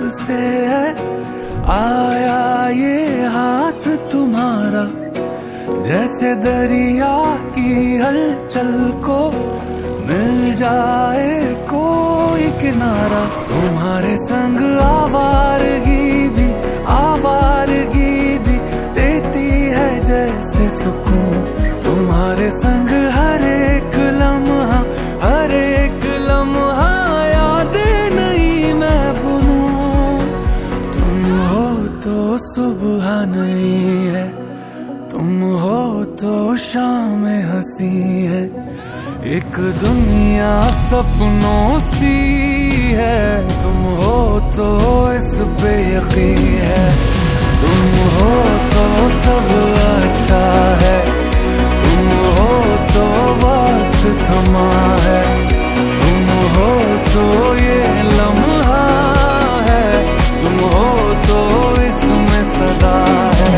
से है आया ये हाथ तुम्हारा, जैसे दरिया की हलचल को मिल जाए कोई किनारा। तुम्हारे संग आवारगी भी देती है जैसे सुकून। तुम्हारे संग हर एक लम्हा यादें नहीं मैं भूलूं। तुम हो तो सुबह नहीं है, तुम हो तो शाम हंसी है। एक दुनिया सपनों सी है, तुम हो तो इस पे यकीन है। तुम हो तो सब अच्छा है, तुम हो तो वक्त थमा है। तुम हो तो ये लम्हा है, तुम हो तो इसमें सदा है।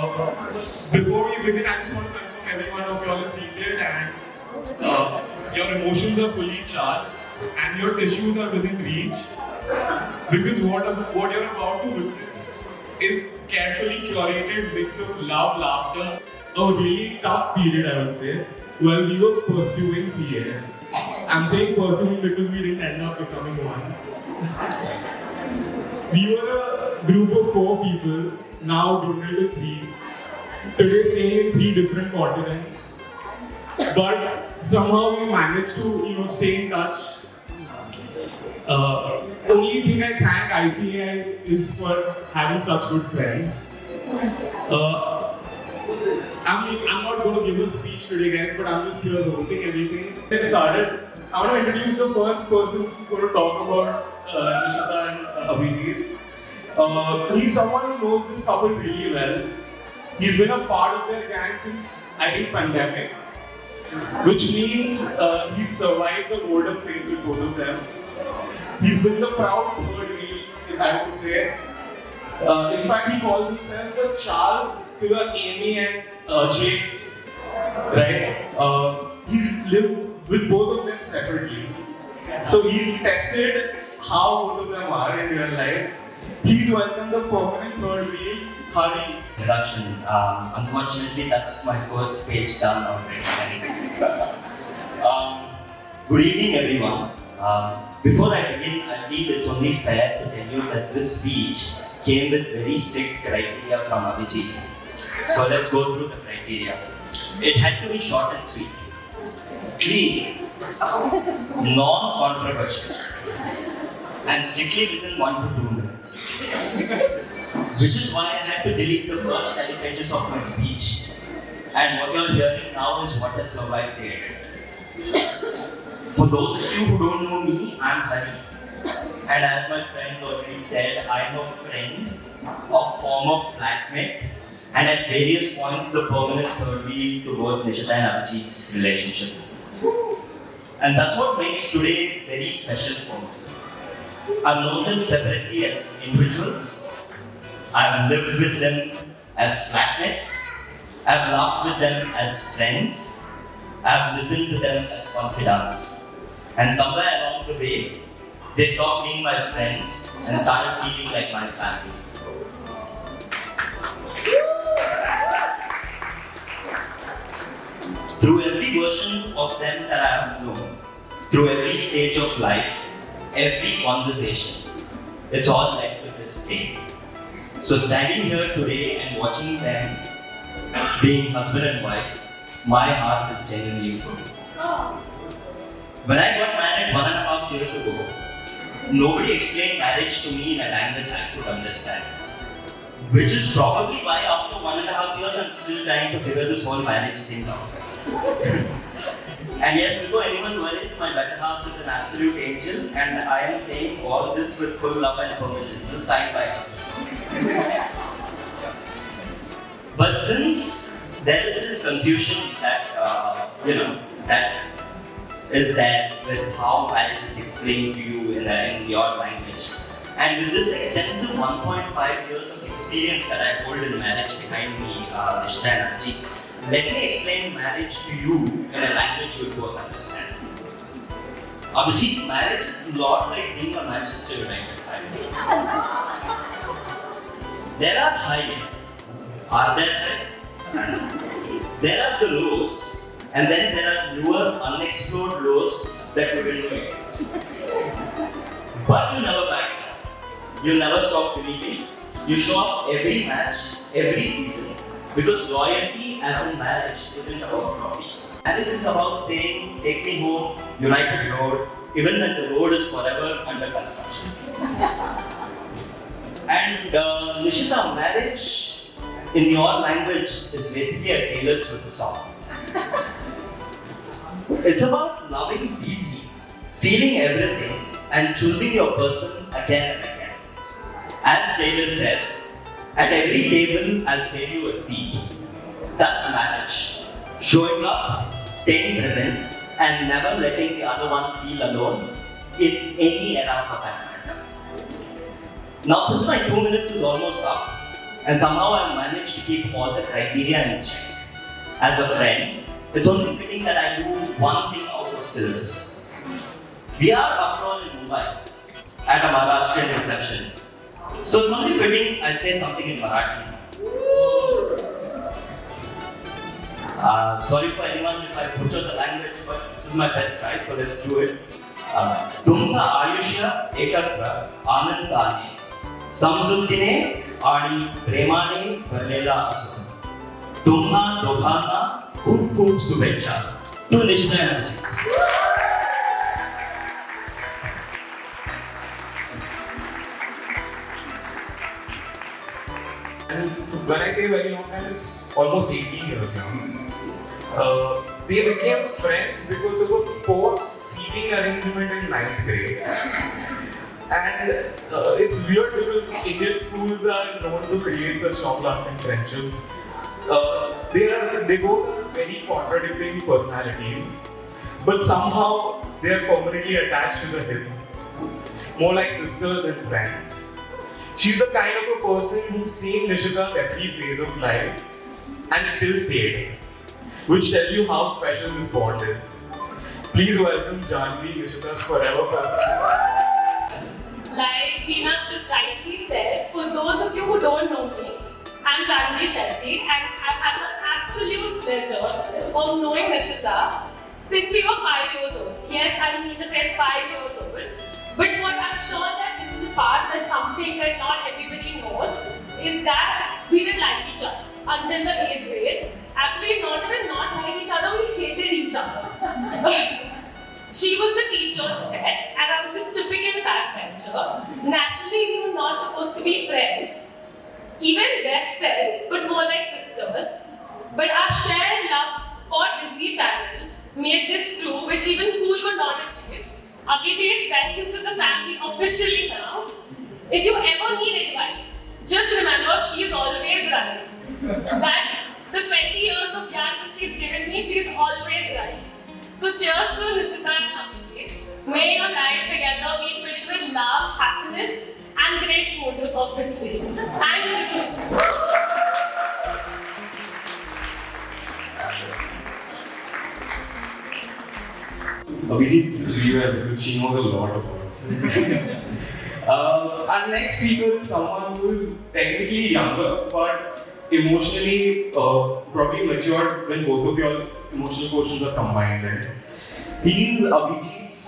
Before we begin, I just want to confirm everyone of you all is seated and your emotions are fully charged and your tissues are within reach. Because what you're about to witness is carefully curated mix of love, laughter, a really tough period, I would say, while we were pursuing CA. I'm saying pursuing because we didn't end up becoming one. We were a group of 4 people, now dwindled to 3. Today staying in 3 different continents. But somehow we managed to, stay in touch. Only thing I thank ICAI is for having such good friends. I'm not going to give a speech today, guys, but I'm just here hosting everything. Let's start. I want to introduce the first person who's going to talk about Nishita and Abhijeet. He's someone who knows this couple really well. He's been a part of their gang since, I think, pandemic. Which means he's survived the boredom phase with both of them. He's been the proud third wheel, is I would say. In fact, he calls himself the Charles to the Amy and Jake. Right? He's lived with both of them separately. So he's tested how both of them are in real life. Please welcome the permanent third wheel, Hari. Introduction. Unfortunately, that's my first page done already. Good evening, everyone. Before I begin, I feel it's only fair to tell you that this speech came with very strict criteria from Abhijeet. So let's go through the criteria. It had to be short and sweet. Clean, non-controversial, and strictly within 1 to 2 minutes. Which is why I had to delete the first 10 pages of my speech. And what you're hearing now is what has survived the edit. For those of you who don't know me, I'm Hari. And as my friend already said, I'm a friend, a former flatmate, and at various points the permanent third wheel to both Nishita and Abhijeet's relationship. And that's what makes today very special for me. I've known them separately as individuals. I've lived with them as flatmates. I've laughed with them as friends. I've listened to them as confidants. And somewhere along the way, they stopped being my friends and started feeling like my family. Through every version of them that I have known, through every stage of life, every conversation, it's all led to this day. So standing here today and watching them being husband and wife, my heart is genuinely full. When I got married 1.5 years ago, nobody explained marriage to me in a language I could understand. Which is probably why after 1.5 years I'm still trying to figure this whole marriage thing out. And yes, before anyone worries, my better half is an absolute angel, and I am saying all this with full love and permission. This is signed by her. But since there is this confusion that, that is there with how marriage is explained to you in your language, and with this extensive 1.5 years of experience that I hold in marriage behind me, Nishita and Abhijeet, let me explain marriage to you in a language you both understand. Abhijeet, marriage is a lot like being a Manchester United fan. There are highs. Are there highs? There are the lows, and then there are newer, unexplored lows that you didn't know exist. But you never back down. You never stop believing. You show up every match, every season. Because loyalty as in marriage isn't about trophies. Marriage is about saying, take me home, United Road, even when the road is forever under construction. And Nishita, marriage in your language is basically a Taylor Swift song. It's about loving deeply, feeling everything, and choosing your person again and again. As Taylor says, at every table, I'll save you a seat. That's marriage. Showing up, staying present, and never letting the other one feel alone in any era for that matter. Now, since my 2 minutes is almost up, and somehow I've managed to keep all the criteria in check. As a friend, it's only fitting that I do one thing out of syllabus. We are after all in Mumbai at a Maharashtrian reception. So it's only fitting I say something in Marathi. Sorry for anyone if I butcher the language, but this is my best try, so let's do it. तुमचा आयुष्य एकत्र आनंदाने समजुतीने आणि प्रेमाने भरलेला असो. तुम्हा दोघांना खूप खूप शुभेच्छा. टू निशिता यांची. And when I say very long time, it's almost 18 years now. They became friends because of a forced seating arrangement in 9th grade. And it's weird because Indian schools are known to create such long-lasting friendships. They both have very contradicting personalities, but somehow they are permanently attached to the hip, more like sisters than friends. She's the kind of a person who's seen Nishita's every phase of life and still stayed, which tell you how special this bond is. Please welcome Janvi, Nishita's forever person. Like Gina just rightly said, for those of you who don't know me, I'm Janvi Shetty, and I've had the absolute pleasure of knowing Nishita since we were 5 years old. Yes, I don't mean to say 5 years old, but what I'm sure that this is the part that something that not everybody knows is that we didn't like each other until the 8th grade. Actually, not even not like each other, we hated each other. She was the teacher's pet and I was the typical backbencher. Naturally, we were not supposed to be friends, even best friends, but more like sisters. But our shared love for Disney Channel made this true, which even school could not achieve. Abhijeet, welcome to the family officially now. If you ever need advice, just remember she's always right. That's the 20 years of gyan that she's given me, she's always right. So cheers to Nishita and Abhijeet. May your life together be filled with love, happiness and great food, obviously. Thank you. Abhijeet just rewell because she knows a lot about it. Our next speaker is someone who is technically younger but emotionally probably matured when both of your emotional quotients are combined. Right? He's Abhijeet's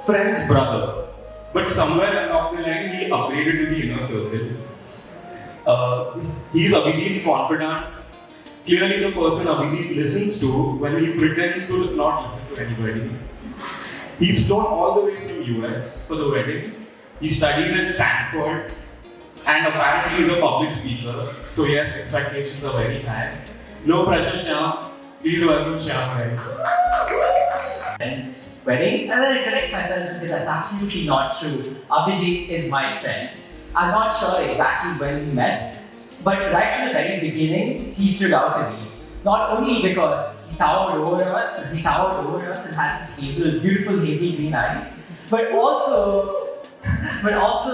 friend's brother, but somewhere along the line he upgraded to the inner circle. He's Abhijeet's confidant. Clearly the person Abhijeet listens to when he pretends to not listen to anybody. He's flown all the way from US for the wedding. He studies at Stanford and apparently he's a public speaker. So yes, expectations are very high. No pressure, Shyam. Please welcome Shyam. Friend's wedding, and then I correct myself and say that's absolutely not true. Abhijeet is my friend. I'm not sure exactly when we met, but right from the very beginning, he stood out to me. Not only because he towered over us and had this beautiful hazel green eyes, but also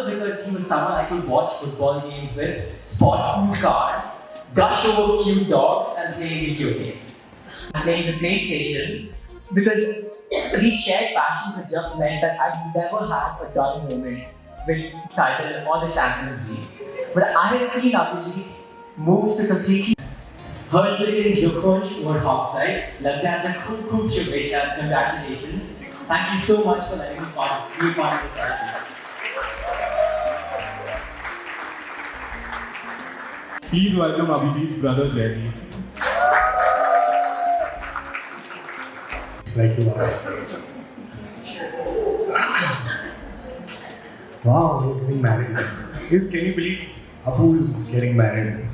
because he was someone I could watch football games with, spot cool cars, gush over cute dogs, and play video games. I'm playing the PlayStation because these shared passions have just meant that I've never had a dull moment with title or the Champions League. But I have seen Abhijeet move to completely hurtling Jokosh over Hawkside. Lagnacha Khub Shubhecha, congratulations. Thank you so much for letting me be part of this celebration. Please welcome Abhijeet's brother Jerry. Like you are. Wow, you're getting married. Can you believe? Apu is getting married.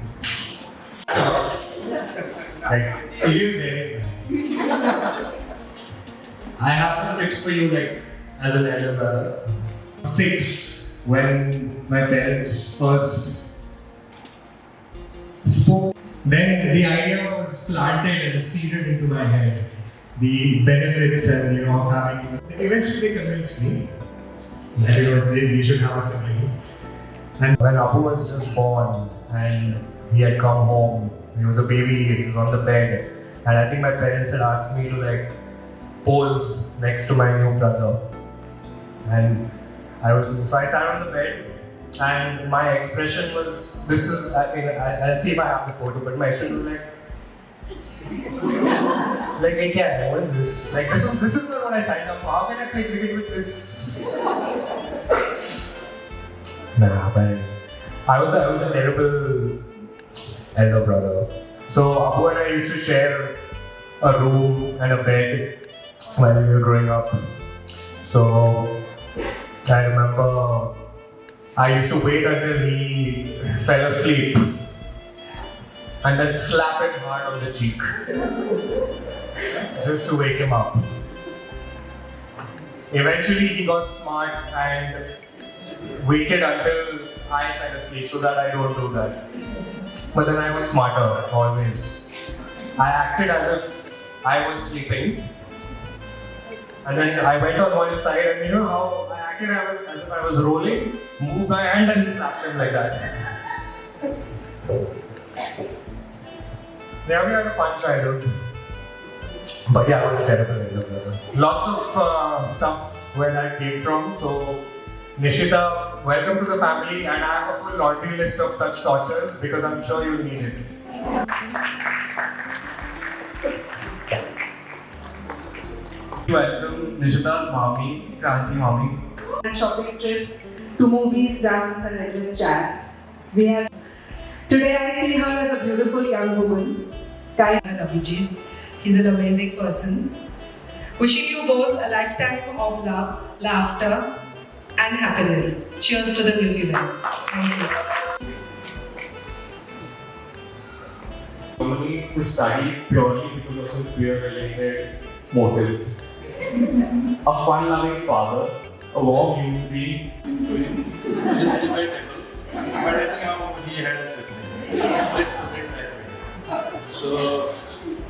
Like, Seriously? I have some tips for you, like, as an elder brother. 6, when my parents first spoke, then the idea was planted and seeded into my head. The benefits and, of having. Eventually, they convinced me that we should have a sibling. And when Apu was just born, and he had come home. He was a baby. He was on the bed, and I think my parents had asked me to like pose next to my new brother. And I sat on the bed, and my expression was, I'll see if I have the photo, but my expression was like, hey, kya hai? What is this? Like, this is not what I signed up for. How can I play cricket with this? Nah, but I was a terrible elder brother. So Abu and I used to share a room and a bed when we were growing up. So I remember I used to wait until he fell asleep and then slap him hard on the cheek just to wake him up. Eventually he got smart and waited until I fell asleep so that I don't do that. But then I was smarter always. I acted as if I was sleeping. And then I went on one side, and you know how I acted as if I was rolling, moved my hand and slapped him like that. Yeah, we had a fun childhood. But yeah, I was a terrible elder brother. Lots of stuff where that came from. So, Nishita, welcome to the family, and I have a full laundry list of such tortures because I'm sure you'll need it. Welcome Nishita's mommy, Kranti mommy. Shopping trips, to movies, dance, and endless chats. Today I see her as a beautiful young woman. Kind and Abhijeet. He's an amazing person. Wishing you both a lifetime of love, laughter, and happiness. Cheers to the newlyweds. Thank you. Somebody who studied purely because of his career-related motives. A fun-loving father, a warm human being. But anyhow, he had a sibling. So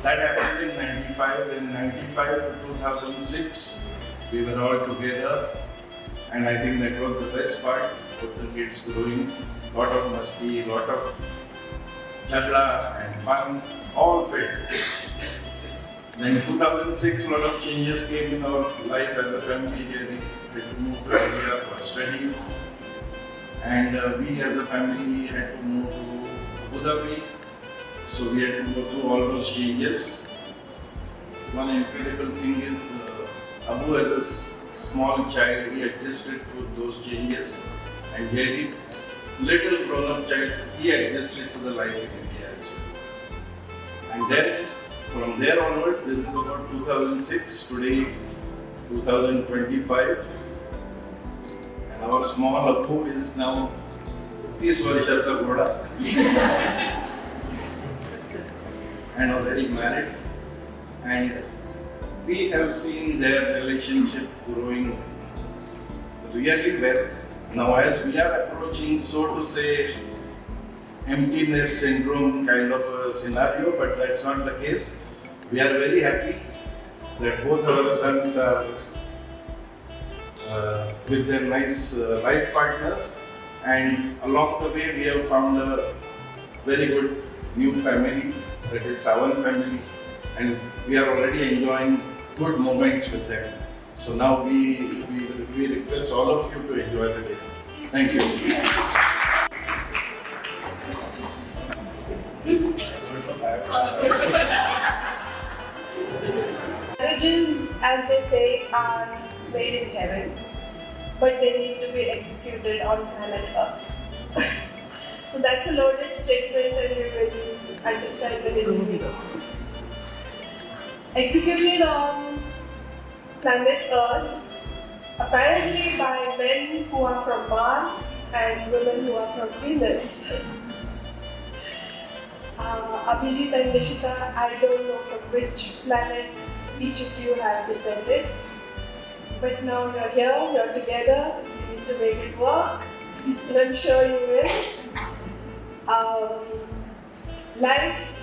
that happened in 95. In 95 to 2006, we were all together. And I think that was the best part of the kids growing. Lot of masti, lot of jagla and fun, all fit. Then in 2006, a lot of changes came in our life as a family. We had to move to India for studies. And we as a family had to move to Abu Dhabi. So we had to go through all those changes. One incredible thing is Abu as a small child, he adjusted to those changes. And very little grown-up child, he adjusted to the life in India as well. And then from there onward, this is about 2006, today 2025. And our small Abu is now 30 Varshata Goda. And already married. And we have seen their relationship growing really well. Now as we are approaching, so to say, emptiness syndrome kind of a scenario, but that's not the case. We are very happy that both our sons are with their nice life partners, and along the way we have found a very good new family, that is Sawan family, and we are already enjoying good moments with them. So now we request all of you to enjoy the day. Thank you. Marriages, as they say, are made in heaven, but they need to be executed on planet Earth. So that's a loaded statement, and you will understand when it will be executed on planet Earth, apparently by men who are from Mars and women who are from Venus. Abhijeet and Nishita, I don't know from which planets each of you have descended, but now you're here, you're together, you need to make it work, and I'm sure you will. Life,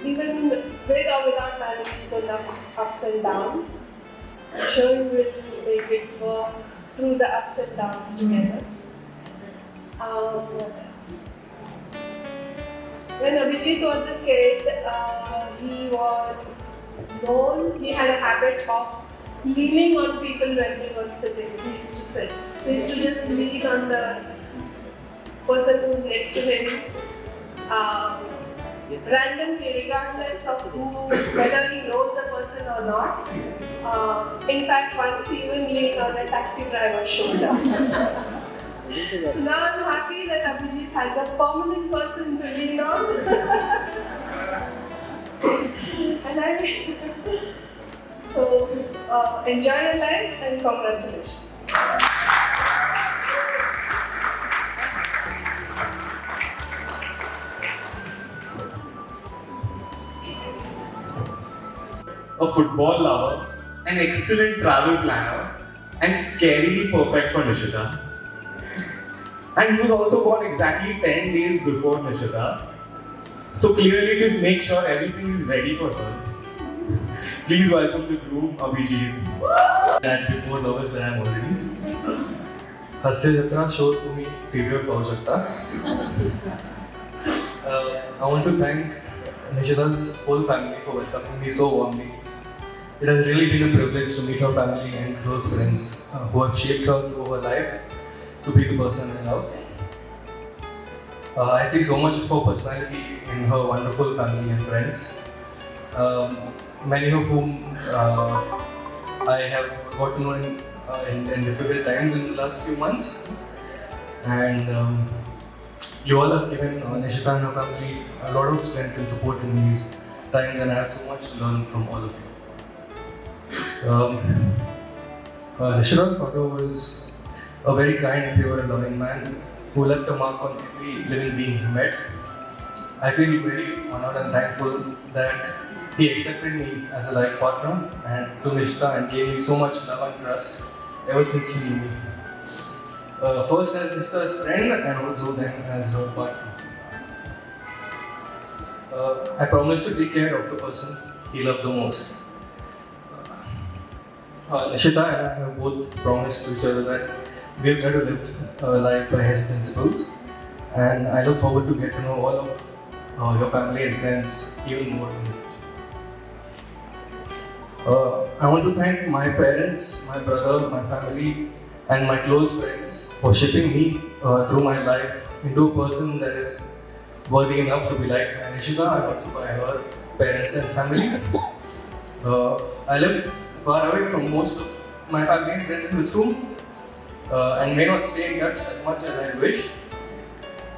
even with or without marriage, is full of ups and downs. I'm sure you will make it work through the ups and downs together. What else? When Abhijeet was a kid, he was known, he had a habit of leaning on people when he was sitting. He used to sit. So he used to just lean on the person who's next to him. Randomly, regardless of whether he knows the person or not. In fact, once he even leaned on a taxi driver's shoulder. So now I'm happy that Abhijeet has a permanent person to lean on. So enjoy your life and congratulations. A football lover, an excellent travel planner, and scarily perfect for Nishita. And he was also born exactly 10 days before Nishita. So clearly to make sure everything is ready for her. Please welcome the groom, Abhijeet. And a bit more nervous than I am already. Hasya Jatra show तुम्ही टीव्हीवर पाहू शकता. I want to thank Nishita's whole family for welcoming me so warmly. It has really been a privilege to meet her family and close friends who have shaped her through her life to be the person I love. I see so much of her personality in her wonderful family and friends, many of whom I have got to know in difficult times in the last few months. And you all have given Nishita and her family a lot of strength and support in these times, and I have so much to learn from all of you. Nishita's father was a very kind, pure, and loving man who left a mark on every living being he met. I feel very honored and thankful that he accepted me as a life partner and to Nishita and gave me so much love and trust ever since he knew me. First as Nishita's friend and also then as her partner. I promise to take care of the person he loved the most. Nishita and I have both promised to each other that we'll try to live life by his principles, and I look forward to get to know all of your family and friends even more in the future. I want to thank my parents, my brother, my family, and my close friends for shaping me through my life into a person that is worthy enough to be liked by Nishita and also by her parents and family. I live far away from most of my family and friends in this room and may not stay in touch as much as I wish,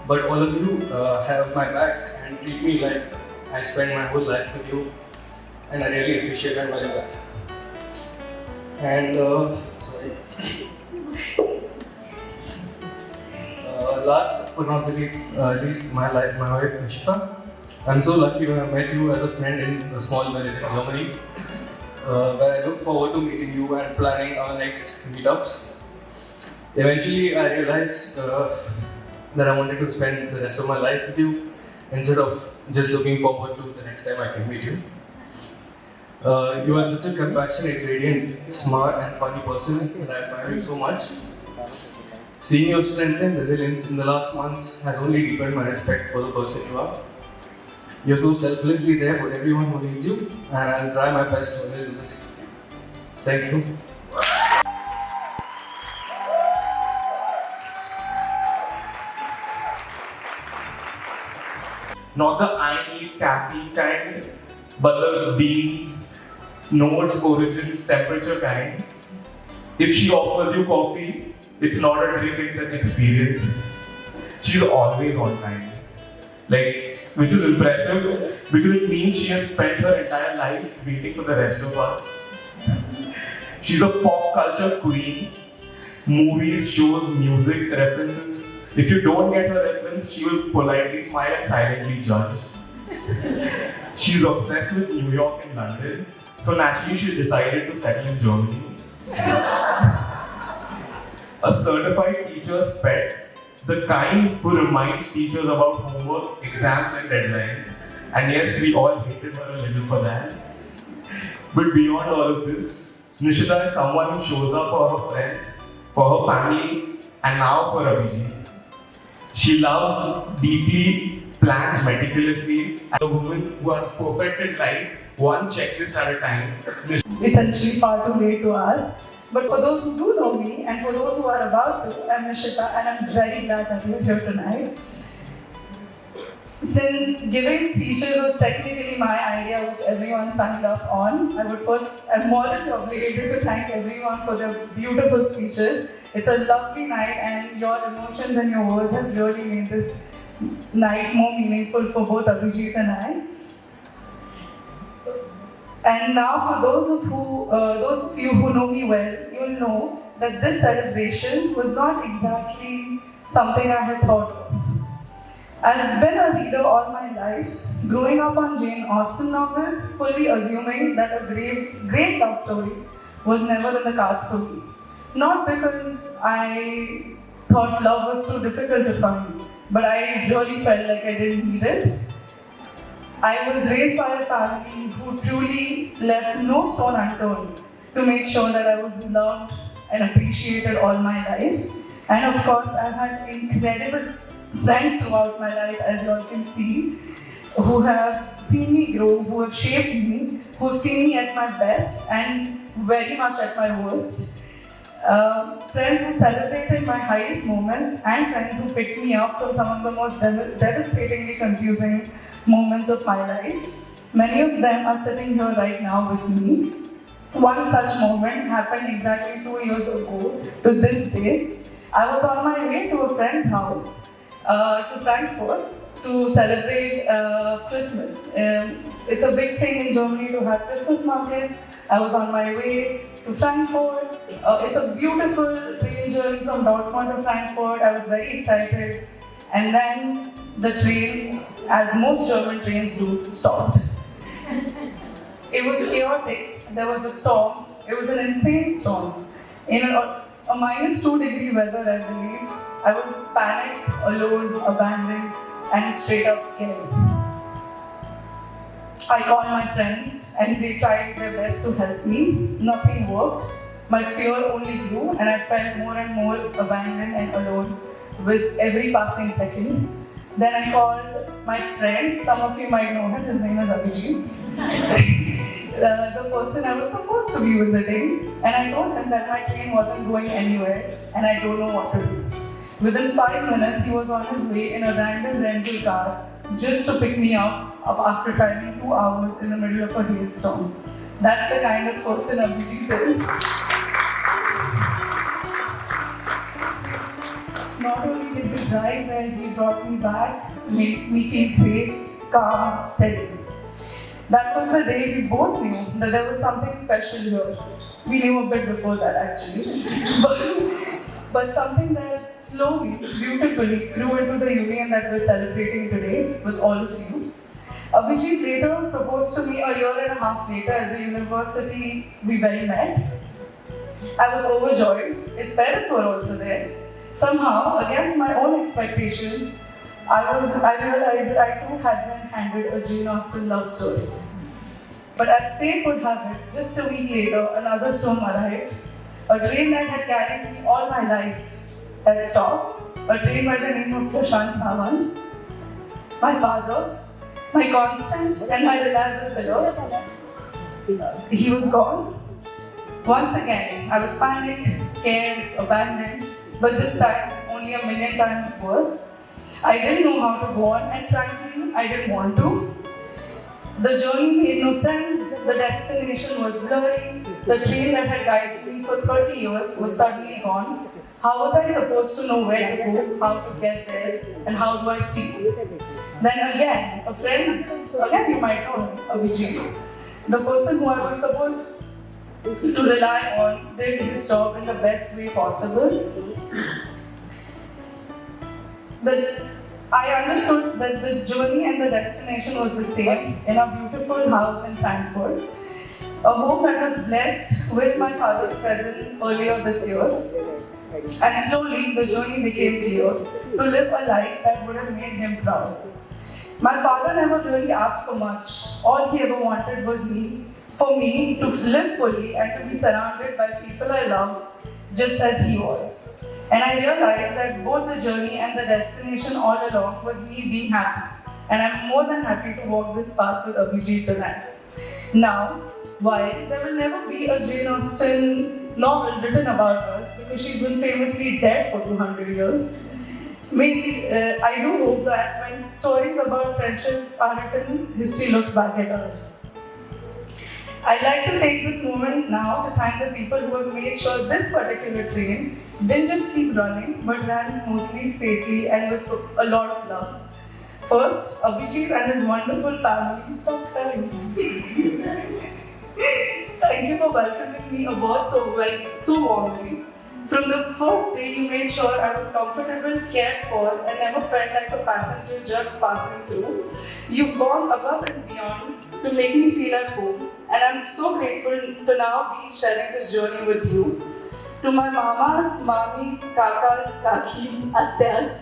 but all of you have my back and treat me like I spend my whole life with you, and I really appreciate and value that. And last but not the least, my wife Nishita. I'm so lucky to have met you as a friend in a small village in Germany, where I look forward to meeting you and planning our next meetups. Eventually, I realized that I wanted to spend the rest of my life with you instead of just looking forward to the next time I can meet you. You are such a compassionate, radiant, smart, and funny person, and I admire you so much. Seeing your strength and resilience in the last months has only deepened my respect for the person you are. You're so selflessly there for everyone who needs you, and I'll try my best to always do the same. Thank you. Not the I need caffeine kind, but the beans, notes, origins, temperature kind. If she offers you coffee, it's not a drink, it's an experience. She's always on time. Which is impressive because it means she has spent her entire life waiting for the rest of us. She's a pop culture queen. Movies, shows, music, references. If you don't get her reference, she will politely smile and silently judge. She's obsessed with New York and London, so naturally she decided to settle in Germany. A certified teacher's pet, the kind who reminds teachers about homework, exams and deadlines. And yes, we all hated her a little for that. But beyond all of this, Nishita is someone who shows up for her friends, for her family, and now for Abhijeet. She loves deeply plans meticulously, and a woman who has perfected life one checklist at a time. Essentially far too late to ask. But for those who do know me and for those who are about to, I'm Nishita and I'm very glad that you're here tonight. Since giving speeches was technically my idea, which everyone signed up on, I'm more than obligated to thank everyone for their beautiful speeches. It's a lovely night and your emotions and your words have really made this night more meaningful for both Abhijeet and I. And now for those of you who know me well, you'll know that this celebration was not exactly something I had thought of. I have been a reader all my life, growing up on Jane Austen novels, fully assuming that a great love story was never in the cards for me. Not because I thought love was too difficult to find, but I really felt like I didn't need it. I was raised by a family who truly left no stone unturned to make sure that I was loved and appreciated all my life. And of course, I've had incredible friends throughout my life, as you all can see, who have seen me grow, who have shaped me, who have seen me at my best and very much at my worst. Friends who celebrated my highest moments and friends who picked me up from some of the most devastatingly confusing moments of my life. Many of them are sitting here right now with me. One such moment happened exactly 2 years ago to this day. I was on my way to a friend's house to Frankfurt to celebrate Christmas. It's a big thing in Germany to have Christmas markets. I was on my way to Frankfurt. It's a beautiful train journey from Dortmund to Frankfurt. I was very excited. And then the train, as most German trains do, stopped. It was chaotic. There was a storm. It was an insane storm. In a -2-degree weather, I believe. I was panicked, alone, abandoned, and straight up scared. I called my friends and they tried their best to help me. Nothing worked. My fear only grew and I felt more and more abandoned and alone with every passing second. Then I called my friend, some of you might know him, his name is Abhijeet. The person I was supposed to be visiting, and I told him that my train wasn't going anywhere and I don't know what to do. Within 5 minutes, he was on his way in a random rental car just to pick me up after driving 2 hours in the middle of a hailstorm. That's the kind of person Abhijeet is. Not only did we drive where he brought me back, made me feel safe, calm, steady. That was the day we both knew that there was something special here. We knew a bit before that actually. But something that slowly, beautifully grew into the union that we're celebrating today with all of you. Abhijeet later proposed to me a year and a half later at the university we well met. I was overjoyed. His parents were also there. Somehow, against my own expectations, I realized that I too had been handed a Jane Austen love story. But as fate would have it, just a week later, another storm arrived. A train that had carried me all my life had stopped. A train by the name of Prashant Sawant. My father, my constant and my reliable pillar. He was gone. Once again, I was panicked, scared, abandoned, but this time only a million times worse. I didn't know how to go on, and frankly, I didn't want to. The journey made no sense, the destination was blurry, the train that had guided me for 30 years was suddenly gone. How was I supposed to know where to go, how to get there, and how do I feel? Then again, a friend, again you might know him, Abhijeet, the person who I was supposed to rely on, did his job in the best way possible. I understood that the journey and the destination was the same in a beautiful house in Frankfurt, a home that was blessed with my father's presence earlier this year. And slowly the journey became clear, to live a life that would have made him proud. My father never really asked for much. All he ever wanted was for me to live fully and to be surrounded by people I love just as he was. And I realized that both the journey and the destination all along was me being happy. And I'm more than happy to walk this path with Abhijeet tonight. Now, while there will never be a Jane Austen novel written about us because she's been famously dead for 200 years, I do hope that when stories about friendship are written, history looks back at us. I'd like to take this moment now to thank the people who have made sure this particular train didn't just keep running, but ran smoothly, safely, and with a lot of love. First, Abhijeet and his wonderful family. Stop crying. Thank you for welcoming me aboard so warmly. From the first day, you made sure I was comfortable, cared for, and never felt like a passenger just passing through. You've gone above and beyond to make me feel at home, and I'm so grateful to now be sharing this journey with you. To my mamas, mommies, kakas, kakis, attas,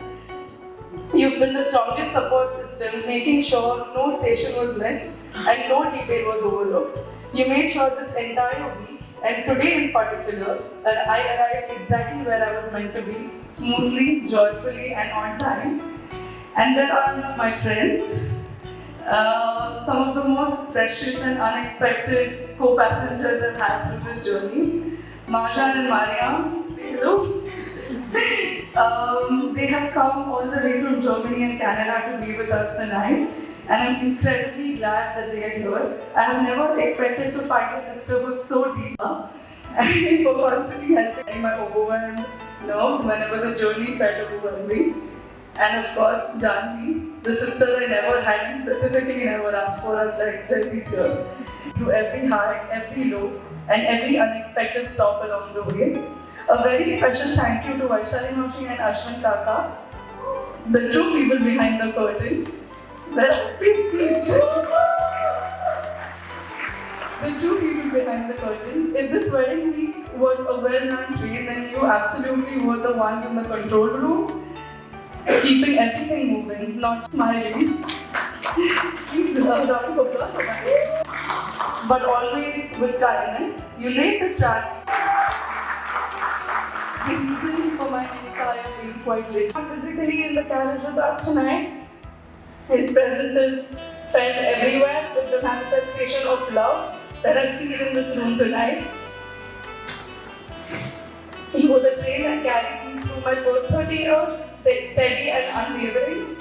you've been the strongest support system, making sure no station was missed and no detail was overlooked. You made sure this entire week, and today in particular, that I arrived exactly where I was meant to be, smoothly, joyfully, and on time. And there are my friends, some of the most precious and unexpected co-passengers I've had through this journey. Marjan and Mariam, say hello. They have come all the way from Germany and Canada to be with us tonight, and I'm incredibly glad that they are here. I have never expected to find a sisterhood so deep, and for constantly helping my overwhelmed nerves whenever the journey felt overwhelming. And of course, Janvi, the sister I never had and specifically never asked for, unlike Jaideep here. Through every high, every low, and every unexpected stop along the way. A very special thank you to Vaishali Maushi and Ashwin Kaka, the true people behind the curtain. Please. The true people behind the curtain. If this wedding week was a well-run train, then you absolutely were the ones in the control room, keeping everything moving, not smiling. Please round of applause for that. But always with kindness. You laid the tracks. The reason for my entire being quite late. Physically in the carriage with us tonight, his presence is felt everywhere with the manifestation of love that I feel in this room tonight. He was the train that carried me through my first 30 years, stayed steady and unwavering.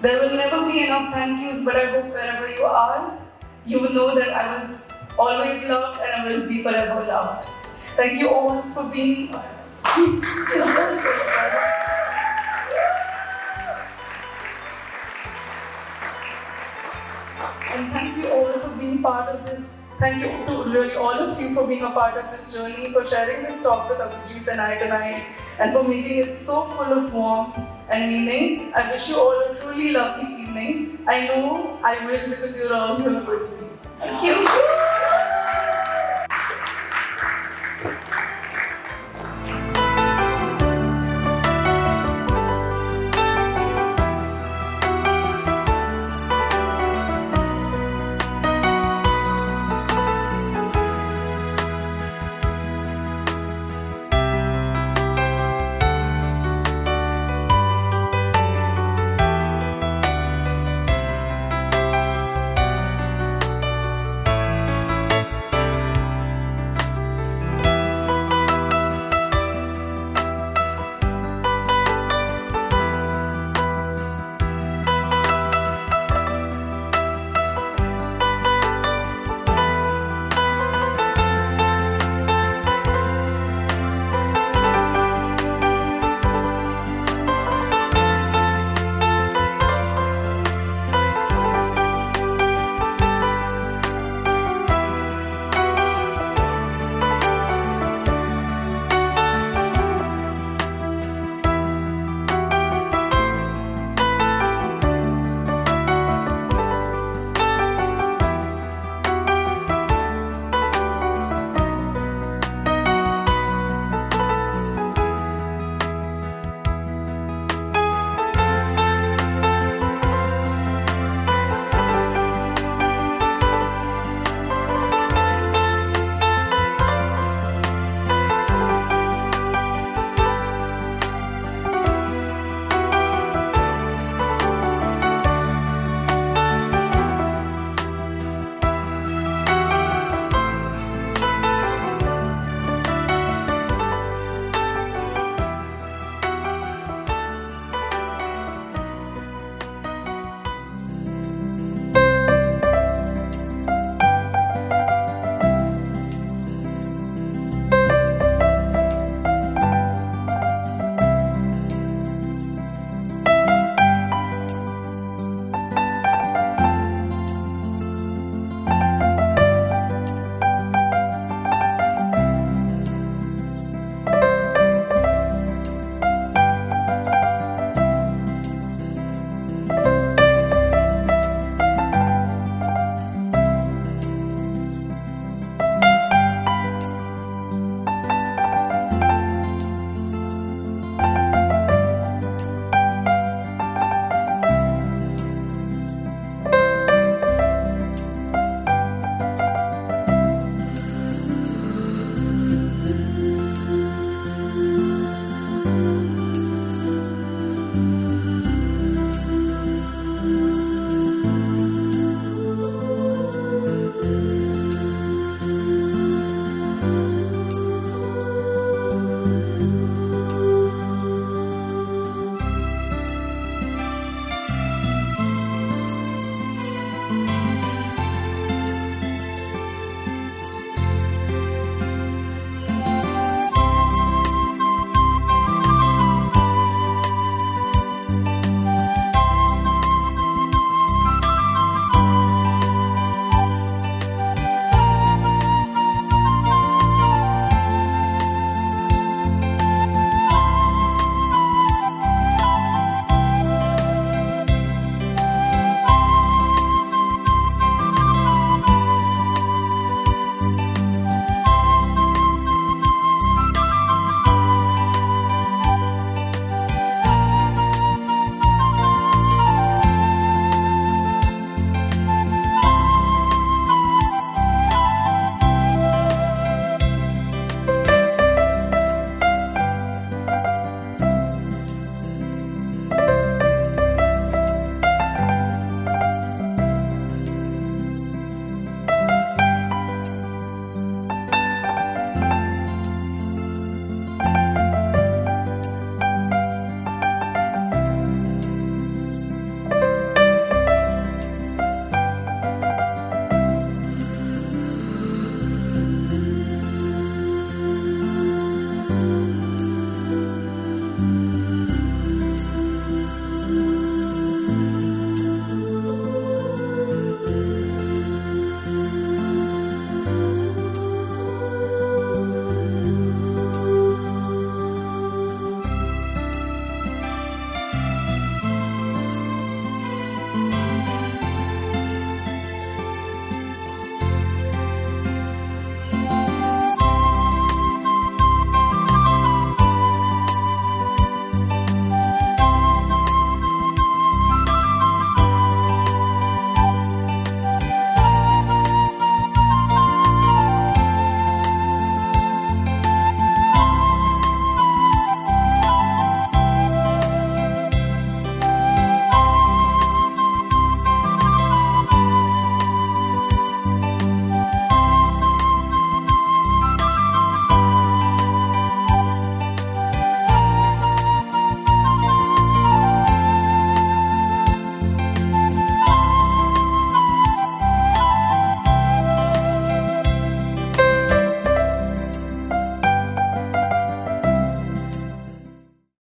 There will never be enough thank yous, but I hope wherever you are, you will know that I was always loved and I will be forever loved. Thank you all for being and thank you all for being part of this. Thank you to really all of you for being a part of this journey, for sharing this talk with Abhijeet and I tonight, and for making it so full of warmth and meaning. I wish you all a truly lovely evening. I know I will because you're all here with me.